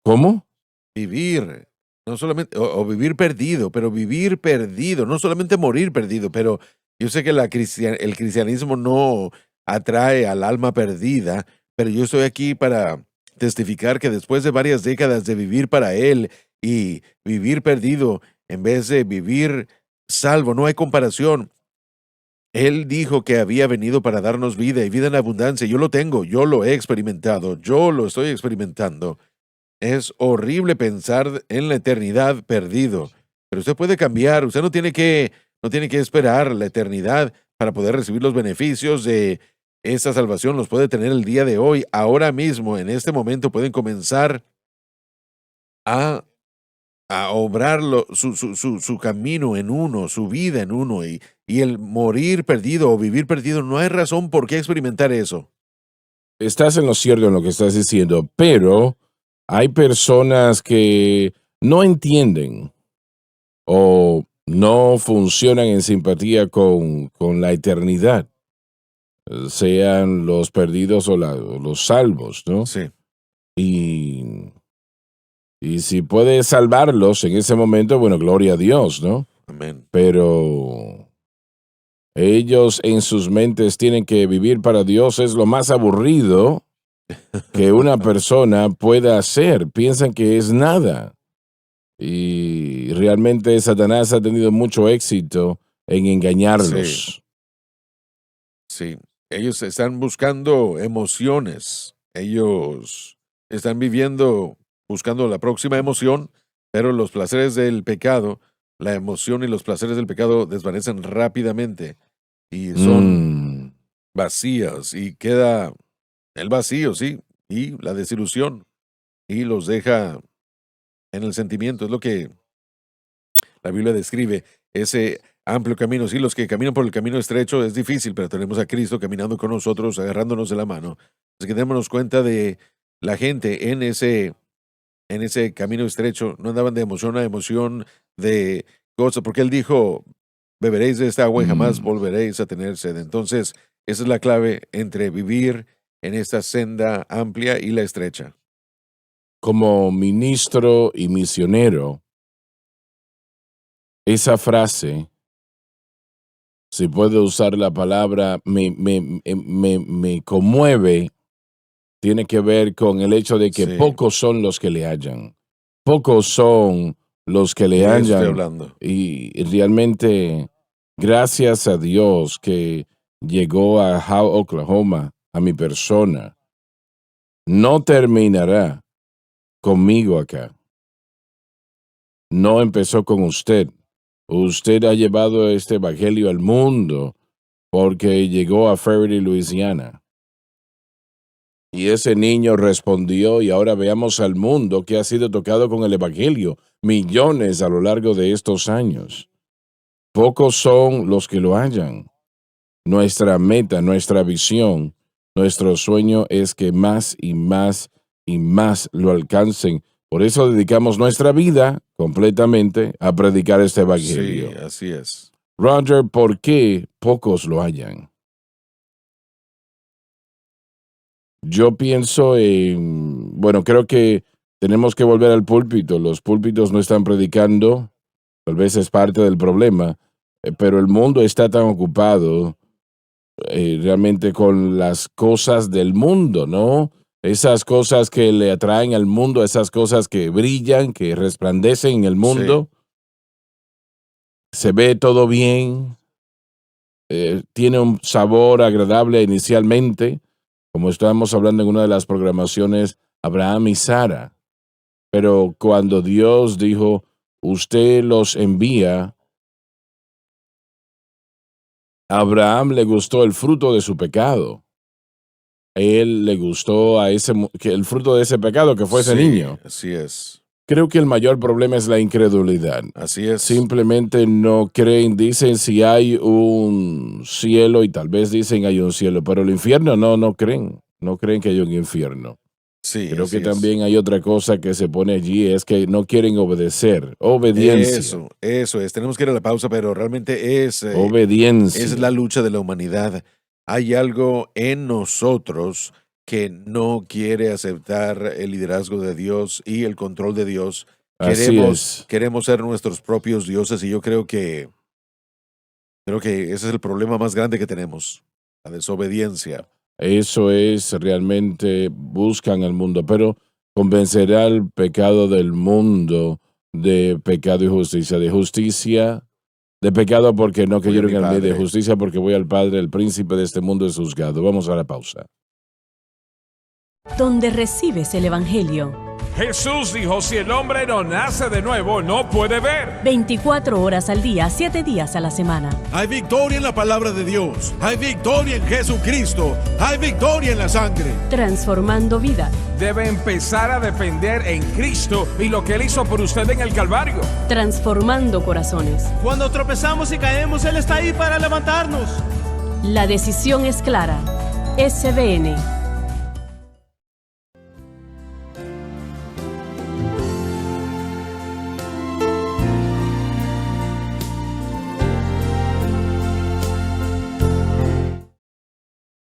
¿Cómo? vivir, no solamente, o vivir perdido, pero vivir perdido, no solamente morir perdido, pero yo sé que el cristianismo no atrae al alma perdida, pero yo estoy aquí para testificar que después de varias décadas de vivir para Él y vivir perdido en vez de vivir salvo, no hay comparación. Él dijo que había venido para darnos vida y vida en abundancia. Yo lo tengo, yo lo he experimentado, yo lo estoy experimentando. Es horrible pensar en la eternidad perdido, pero usted puede cambiar, usted no tiene que esperar la eternidad para poder recibir los beneficios de esta salvación, los puede tener el día de hoy, ahora mismo, en este momento pueden comenzar a, a obrar su camino en uno, su vida en uno, y el morir perdido o vivir perdido, no hay razón por qué experimentar eso. Estás en lo cierto en lo que estás diciendo, pero hay personas que no entienden o no funcionan en simpatía con la eternidad, sean los perdidos o los salvos, ¿no? Sí, Y, y si puede salvarlos en ese momento, bueno, gloria a Dios, ¿no? amén. Pero ellos en sus mentes tienen que vivir para Dios, es lo más aburrido que una persona pueda hacer. Piensan que es nada. Y realmente Satanás ha tenido mucho éxito en engañarlos. Sí, ellos están buscando emociones, ellos están viviendo, buscando la próxima emoción, pero los placeres del pecado, la emoción y los placeres del pecado desvanecen rápidamente y son Mm, vacías y queda el vacío, sí, y la desilusión y los deja en el sentimiento, es lo que la Biblia describe, ese amplio camino. Sí, los que caminan por el camino estrecho es difícil, pero tenemos a Cristo caminando con nosotros, agarrándonos de la mano. Así que démonos cuenta de la gente en ese camino estrecho. No andaban de emoción a emoción, de cosas, porque Él dijo, beberéis de esta agua y jamás Mm. volveréis a tener sed. Entonces, esa es la clave entre vivir en esta senda amplia y la estrecha. como ministro y misionero, esa frase, si puedo usar la palabra, me conmueve, tiene que ver con el hecho de que Sí. pocos son los que le hallan. Pocos son los que le De eso estoy hallan. hablando. Y realmente, gracias a Dios que llegó a Howe, Oklahoma, a mi persona, no terminará conmigo acá. No empezó con usted. Usted ha llevado este evangelio al mundo porque llegó a Fairleigh, Luisiana. Y ese niño respondió y ahora veamos al mundo que ha sido tocado con el evangelio, millones a lo largo de estos años. Pocos son los que lo hallan. Nuestra meta, nuestra visión Nuestro sueño es que más y más y más lo alcancen. Por eso dedicamos nuestra vida completamente a predicar este Sí, evangelio. así es. Roger, ¿por qué pocos lo hallan? Yo pienso bueno, creo que tenemos que volver al púlpito. Los púlpitos no están predicando, tal vez es parte del problema, pero el mundo está tan ocupado realmente con las cosas del mundo, ¿no? Esas cosas que le atraen al mundo, esas cosas que brillan, que resplandecen en el mundo. Se ve todo bien, tiene un sabor agradable inicialmente, como estábamos hablando en una de las programaciones, Abraham y Sara. Pero cuando Dios dijo, usted los envía, a Abraham le gustó el fruto de su pecado. Él le gustó el fruto de ese pecado que fue ese Sí, niño. así es. Creo que el mayor problema es la incredulidad. Así es. Simplemente no creen, dicen si hay un cielo y tal vez dicen hay un cielo, pero el infierno no creen, no creen que hay un infierno. Sí, Creo así que es. también hay otra cosa que se pone allí, es que no quieren obedecer, obediencia, Eso es. Tenemos que ir a la pausa, pero realmente es obediencia. la lucha de la humanidad. Hay algo en nosotros que no quiere aceptar el liderazgo de Dios y el control de Dios. Así es. Queremos ser nuestros propios dioses y yo creo que ese es el problema más grande que tenemos, la desobediencia. Eso es realmente, buscan al mundo, pero convencerá al pecado del mundo de pecado y justicia, de pecado porque no Voy a creyeron mi en mí, de Padre. justicia porque voy al Padre, el príncipe de este mundo es juzgado. Vamos a la pausa. Donde recibes el Evangelio. Jesús dijo, si el hombre no nace de nuevo, no puede ver. 24 horas al día, 7 días a la semana. Hay victoria en la palabra de Dios. Hay victoria en Jesucristo. Hay victoria en la sangre. Transformando vida. Debe empezar a defender en Cristo y lo que Él hizo por usted en el Calvario. Transformando corazones. Cuando tropezamos y caemos, Él está ahí para levantarnos. La decisión es clara. SBN.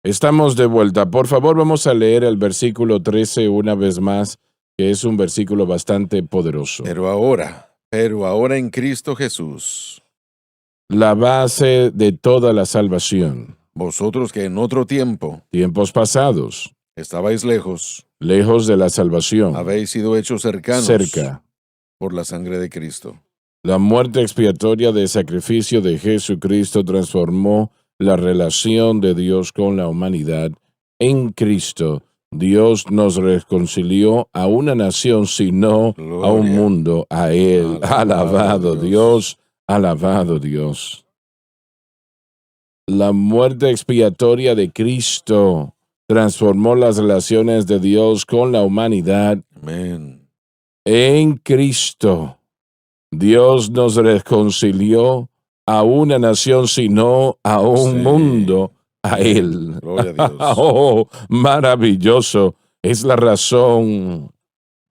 Estamos de vuelta. Por favor, vamos a leer el versículo 13 una vez más, que es un versículo bastante poderoso. Pero ahora en Cristo Jesús, La base de toda la salvación. vosotros que en otro tiempo Tiempos pasados, estabais lejos, lejos de la salvación, habéis sido hechos cercanos cerca. por la sangre de Cristo. La muerte expiatoria de sacrificio de Jesucristo transformó la relación de Dios con la humanidad. En Cristo, Dios nos reconcilió a una nación, sino a un Gloria. mundo, a Él. Alabado Alabado Dios, alabado Dios. La muerte expiatoria de Cristo transformó las relaciones de Dios con la humanidad. Amén. En Cristo, Dios nos reconcilió a una nación, sino a un Sí. mundo, a Él. Gloria a Dios. Oh, maravilloso. Es la razón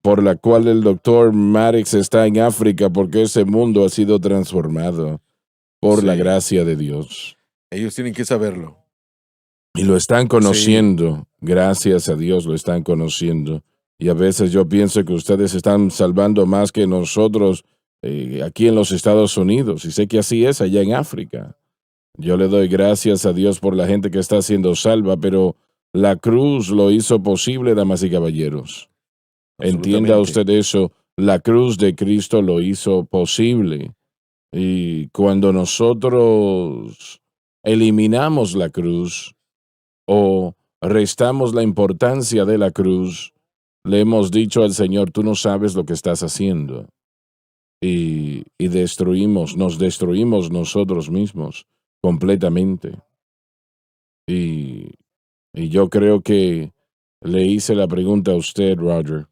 por la cual el doctor Maddox está en África, porque ese mundo ha sido transformado por la Sí. gracia de Dios. Ellos tienen que saberlo. Y lo están conociendo, gracias a Dios lo están conociendo. Y a veces yo pienso que ustedes están salvando más que nosotros aquí en los Estados Unidos. Y sé que así es allá en África. Yo le doy gracias a Dios por la gente que está siendo salva, pero la cruz lo hizo posible, damas y caballeros. Entienda Absolutamente. usted eso, la cruz de Cristo lo hizo posible. Y cuando nosotros eliminamos la cruz o restamos la importancia de la cruz, le hemos dicho al Señor, tú no sabes lo que estás haciendo. Y nos destruimos nosotros mismos completamente. Y yo creo que le hice la pregunta a usted, Roger.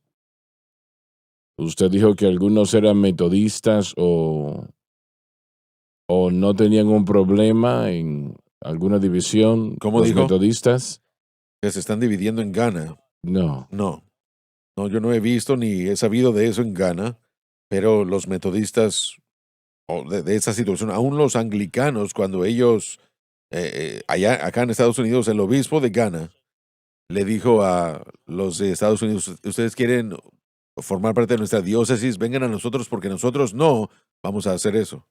Usted dijo que algunos eran metodistas o no tenían un problema en alguna división. ¿Cómo los dijo? metodistas. que se están dividiendo en Ghana. No. No, yo no he visto ni he sabido de eso en Ghana, pero los metodistas, o de esa situación, aún los anglicanos, cuando ellos, acá en Estados Unidos, el obispo de Ghana le dijo a los de Estados Unidos, ustedes quieren formar parte de nuestra diócesis, vengan a nosotros porque nosotros no vamos a hacer eso,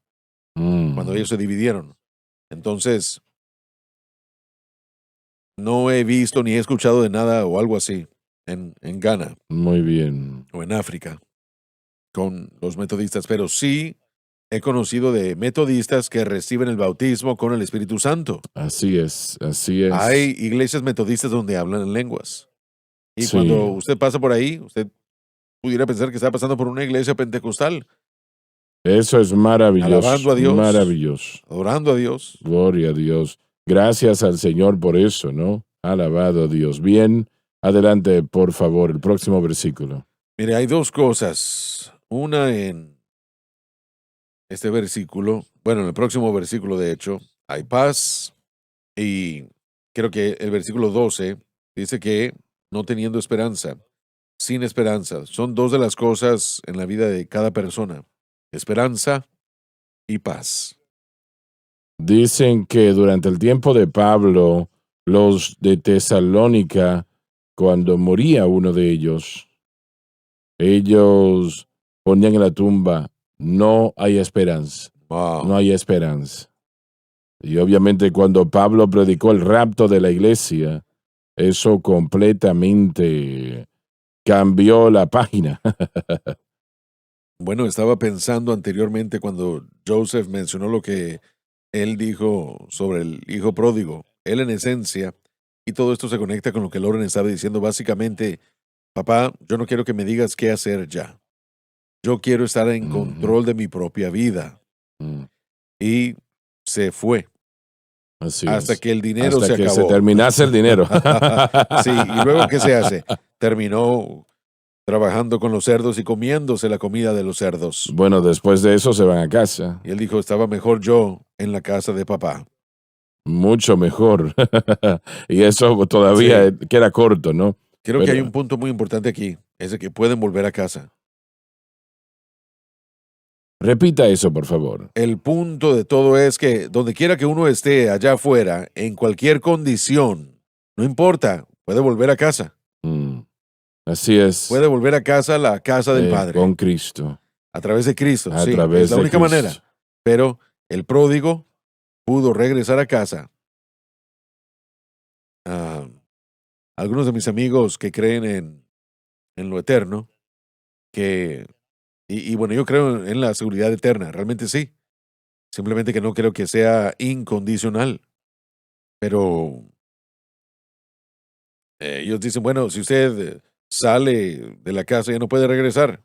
cuando ellos se dividieron. Entonces, no he visto ni he escuchado de nada o algo así en Ghana Muy bien. o en África con los metodistas, pero sí he conocido de metodistas que reciben el bautismo con el Espíritu Santo. Así es, así es. Hay iglesias metodistas donde hablan en lenguas. Y Sí. cuando usted pasa por ahí, usted pudiera pensar que está pasando por una iglesia pentecostal, Eso es maravilloso. Alabando a Dios. Maravilloso. adorando a Dios. Gloria a Dios. Gracias al Señor por eso, ¿no? Alabado a Dios. Bien, adelante, por favor, el próximo versículo. Mire, hay dos cosas. Una en este versículo, bueno, en el próximo versículo, de hecho, hay paz. Y creo que el versículo 12 dice que no teniendo esperanza, sin esperanza, son dos de las cosas en la vida de cada persona: esperanza y paz. Dicen que durante el tiempo de Pablo, los de Tesalónica, cuando moría uno de ellos ponían en la tumba, no hay esperanza, Wow. no hay esperanza. Y obviamente cuando Pablo predicó el rapto de la iglesia, eso completamente cambió la página. Bueno, estaba pensando anteriormente cuando Joseph mencionó lo que él dijo sobre el hijo pródigo. Él en esencia, y todo esto se conecta con lo que Lauren estaba diciendo, básicamente, papá, yo no quiero que me digas qué hacer ya. Yo quiero estar en Ujú. control de mi propia vida. Mm, Y se fue Así hasta es. que el dinero Hasta se que acabó. se terminase el dinero. Sí, y luego ¿qué se hace? Terminó trabajando con los cerdos y comiéndose la comida de los cerdos. Bueno, después de eso se van a casa. Y él dijo, estaba mejor yo en la casa de papá. Mucho mejor. Y eso todavía Sí. queda corto, ¿no? Creo que Pero- hay un punto muy importante aquí, es de que pueden volver a casa. Repita eso, por favor. El punto de todo es que donde quiera que uno esté allá afuera, en cualquier condición, no importa, puede volver a casa. Mm, Así es. Puede volver a casa, la casa del Padre, Con Cristo. a través de Cristo. A Sí, través es la de única Cristo. manera. Pero el pródigo pudo regresar a casa. Ah, algunos de mis amigos que creen en lo eterno, y bueno, yo creo en la seguridad eterna, realmente sí. Simplemente que no creo que sea incondicional. Pero ellos dicen, bueno, si usted sale de la casa ya no puede regresar.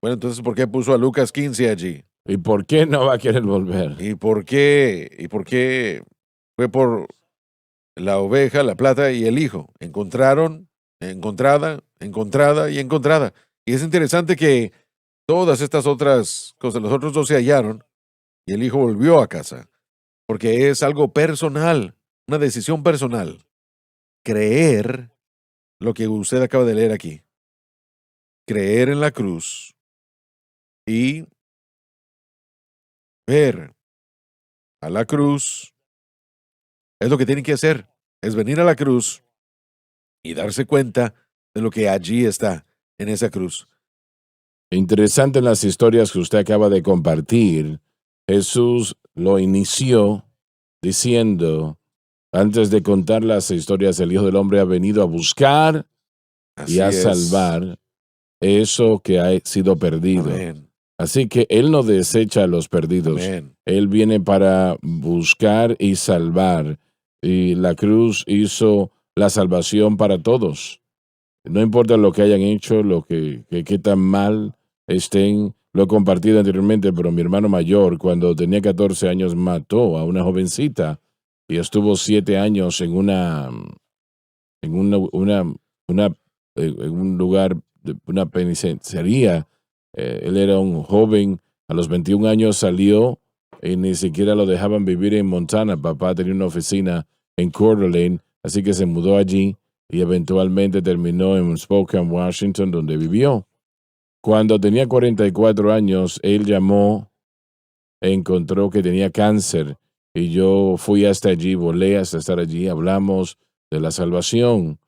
Bueno, entonces, ¿por qué puso a Lucas 15 allí? ¿Y por qué no va a querer volver? ¿Y por qué? ¿Y por qué fue por la oveja, la plata y el hijo? Encontraron, encontrada y encontrada. Y es interesante que todas estas otras cosas, los otros dos se hallaron y el hijo volvió a casa. Porque es algo personal, una decisión personal. Creer lo que usted acaba de leer aquí. Creer en la cruz y ver a la cruz es lo que tienen que hacer. Es venir a la cruz y darse cuenta de lo que allí está en esa cruz. Interesante en las historias que usted acaba de compartir. Jesús lo inició diciendo, antes de contar las historias, el Hijo del Hombre ha venido a buscar Así y a es. salvar eso que ha sido perdido. Amén. Así que Él no desecha a los perdidos. Amén. Él viene para buscar y salvar. Y la cruz hizo la salvación para todos. No importa lo que hayan hecho, lo que tan mal estén. Lo he compartido anteriormente, pero mi hermano mayor, cuando tenía 14 años, mató a una jovencita y estuvo 7 años en un lugar, una penitenciaría. Él era un joven, a los 21 años salió y ni siquiera lo dejaban vivir en Montana. Papá tenía una oficina en Coeur d'Alene Así que se mudó allí y eventualmente terminó en Spokane, Washington, donde vivió. Cuando tenía 44 años, él llamó, encontró que tenía cáncer y yo fui hasta allí, volé hasta estar allí, hablamos de la salvación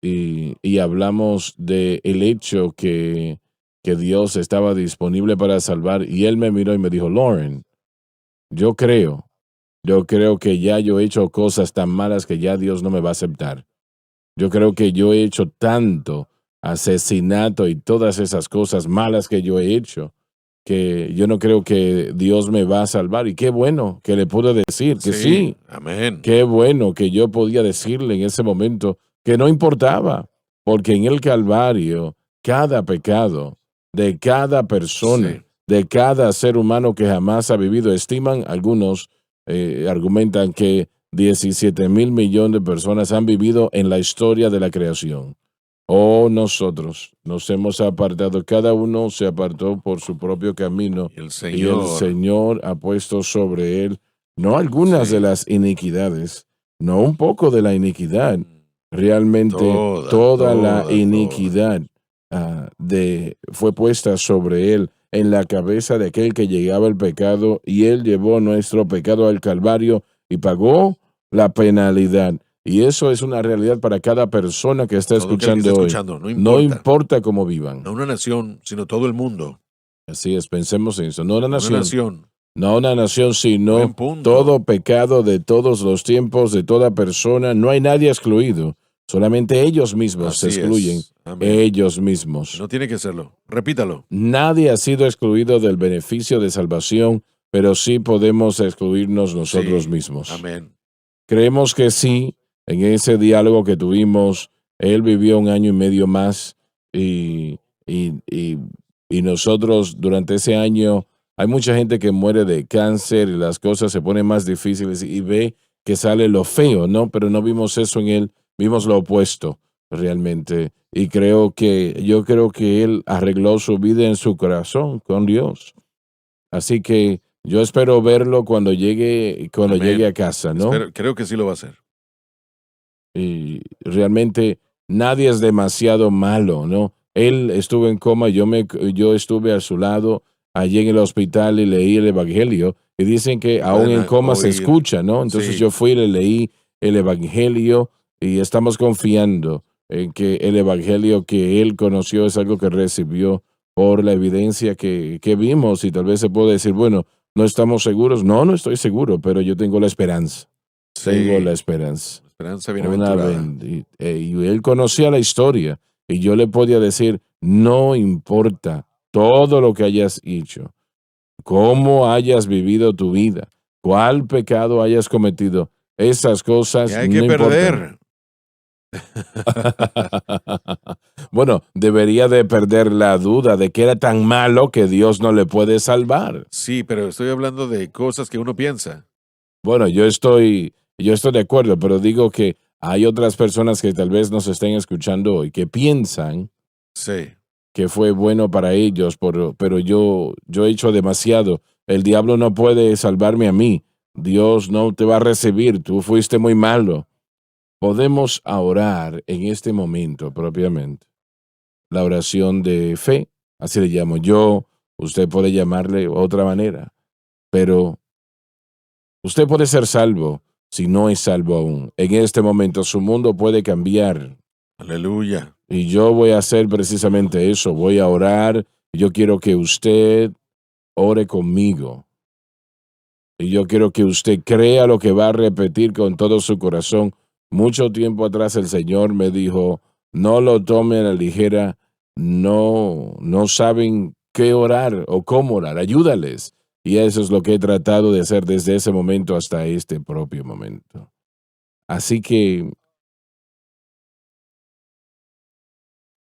y hablamos del hecho que Dios estaba disponible para salvar y él me miró y me dijo, Lauren, yo creo que ya yo he hecho cosas tan malas que ya Dios no me va a aceptar. Yo creo que yo he hecho tanto asesinato y todas esas cosas malas que yo he hecho, que yo no creo que Dios me va a salvar. Y qué bueno que le pude decir que sí. Amén. Qué bueno que yo podía decirle en ese momento que no importaba, porque en el Calvario, cada pecado de cada persona, Sí. de cada ser humano que jamás ha vivido, estiman algunos, argumentan que 17,000 millones de personas han vivido en la historia de la creación. Nosotros nos hemos apartado, cada uno se apartó por su propio camino Y el y el Señor. Señor ha puesto sobre él no algunas Sí. de las iniquidades, no un poco de la iniquidad, realmente Toda, toda la toda. iniquidad fue puesta sobre él en la cabeza de aquel que llegaba el pecado y él llevó nuestro pecado al Calvario y pagó la penalidad. Y eso es una realidad para cada persona que está Todo aquel que esté escuchando hoy. escuchando, no No importa. importa cómo vivan. No una nación, sino todo el mundo. Así es, pensemos en eso. No una Una nación, nación. no una nación, sino Buen punto. todo pecado de todos los tiempos, de toda persona. No hay nadie excluido. Solamente ellos mismos se Así excluyen. es. Amén. Ellos mismos. No tiene que serlo. Repítalo. Nadie ha sido excluido del beneficio de salvación, pero sí podemos excluirnos nosotros Sí. mismos. Amén. Creemos que sí, en ese diálogo que tuvimos, él vivió 1 año y medio más y nosotros durante ese año, hay mucha gente que muere de cáncer y las cosas se ponen más difíciles y ve que sale lo feo, ¿no? Pero no vimos eso en él, vimos lo opuesto realmente. Y yo creo que él arregló su vida en su corazón con Dios. Así que yo espero verlo cuando llegue Amén. a casa, ¿no? Creo que sí lo va a hacer. Y realmente nadie es demasiado malo, ¿no? Él estuvo en coma, yo estuve a su lado allí en el hospital y leí el Evangelio y dicen que aún en coma se oír. escucha, ¿no? Entonces Sí. yo fui y le leí el Evangelio y estamos confiando en que el Evangelio que él conoció es algo que recibió por la evidencia que vimos y tal vez se puede decir, bueno, no estamos seguros. No estoy seguro, pero yo tengo la esperanza. Sí. Tengo la esperanza. Esperanza Una bienaventurada. y él conocía la historia y yo le podía decir, no importa todo lo que hayas hecho, cómo hayas vivido tu vida, cuál pecado hayas cometido, esas cosas Que hay no que importan. perder. Bueno, debería de perder la duda de que era tan malo que Dios no le puede salvar. Sí, pero estoy hablando de cosas que uno piensa. Bueno, yo estoy de acuerdo, pero digo que hay otras personas que tal vez nos estén escuchando hoy que piensan Sí. que fue bueno para ellos, pero yo he hecho demasiado. El diablo no puede salvarme a mí. Dios no te va a recibir. Tú fuiste muy malo. Podemos orar en este momento propiamente. La oración de fe, así le llamo yo. Usted puede llamarle de otra manera, pero usted puede ser salvo si no es salvo aún. En este momento su mundo puede cambiar. Aleluya. Y yo voy a hacer precisamente eso. Voy a orar. Yo quiero que usted ore conmigo. Y yo quiero que usted crea lo que va a repetir con todo su corazón. Mucho tiempo atrás el Señor me dijo, no lo tomen a la ligera, no saben qué orar o cómo orar, ayúdales. Y eso es lo que he tratado de hacer desde ese momento hasta este propio momento. Así que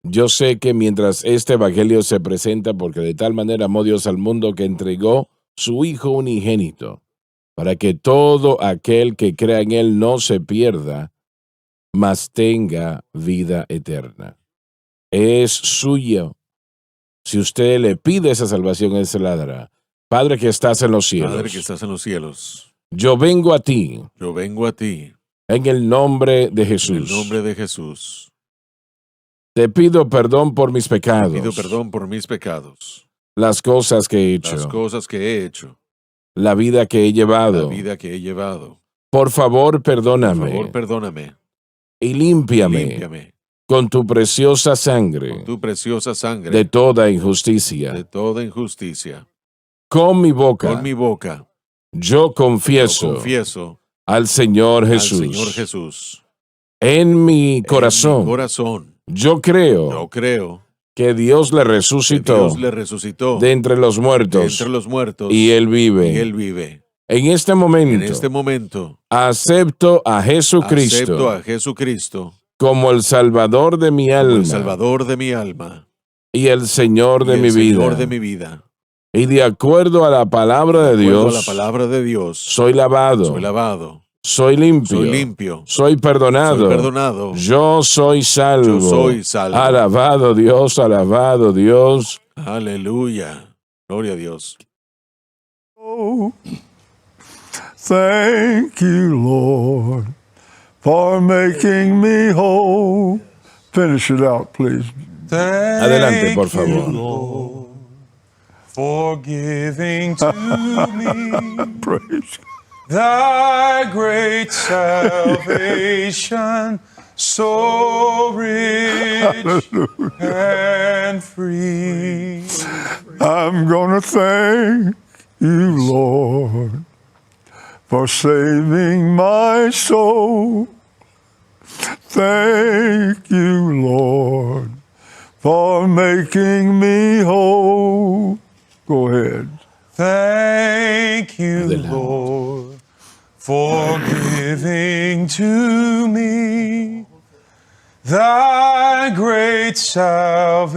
yo sé que mientras este evangelio se presenta, porque de tal manera amó Dios al mundo que entregó su Hijo unigénito, para que todo aquel que crea en Él no se pierda, mas tenga vida eterna. Es suyo. Si usted le pide esa salvación, Él se la dará. Padre que estás en los cielos, Padre que estás en los cielos, yo vengo a ti yo vengo a ti En el nombre de En el Jesús. nombre de Jesús. Te pido perdón por mis pecados. Pido perdón por mis pecados. Las cosas que he hecho. Las cosas que he hecho. La vida que he La llevado. vida que he llevado. Por favor, Por perdóname. favor, perdóname. Y límpiame Límpiame con tu preciosa sangre con tu preciosa sangre de toda injusticia. de toda injusticia. Con mi boca, Con mi boca yo confieso, yo confieso al Señor Jesús. al Señor Jesús. En mi corazón, En mi corazón, yo creo yo creo que Dios le que resucitó Dios le resucitó de entre los de muertos entre los muertos y Él vive. y Él vive. En este En momento, este momento, acepto a Jesucristo acepto a Jesucristo como el Salvador de mi como alma el Salvador de mi alma y el Señor de y mi el vida. Señor de mi vida. Y de acuerdo a la palabra de De acuerdo Dios, a la palabra de Dios, soy lavado, soy lavado, soy limpio, soy limpio, soy perdonado, soy perdonado, yo soy salvo. yo soy salvo. Alabado Dios, alabado Dios. Aleluya. Gloria a Dios. Oh, thank you, Lord, for making me whole. Finish it out, please. Adelante, por favor. For giving to me Praise. thy great salvation, so rich and free. I'm gonna thank you, Lord, for saving my soul. Thank you, Lord, for making me whole. Go ahead. Thank you, Adelante. Lord, for giving to me thy great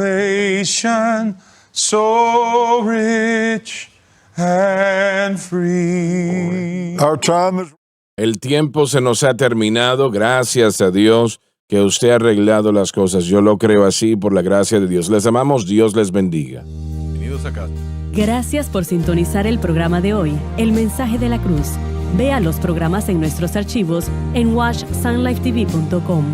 salvation, so rich and free. Our time is El tiempo se nos ha terminado. Gracias a Dios que usted ha arreglado las cosas. Yo lo creo así por la gracia de Dios. Les amamos. Dios les bendiga. Bienvenidos a casa. Gracias por sintonizar el programa de hoy, El Mensaje de la Cruz. Vea los programas en nuestros archivos en watchsunlifetv.com.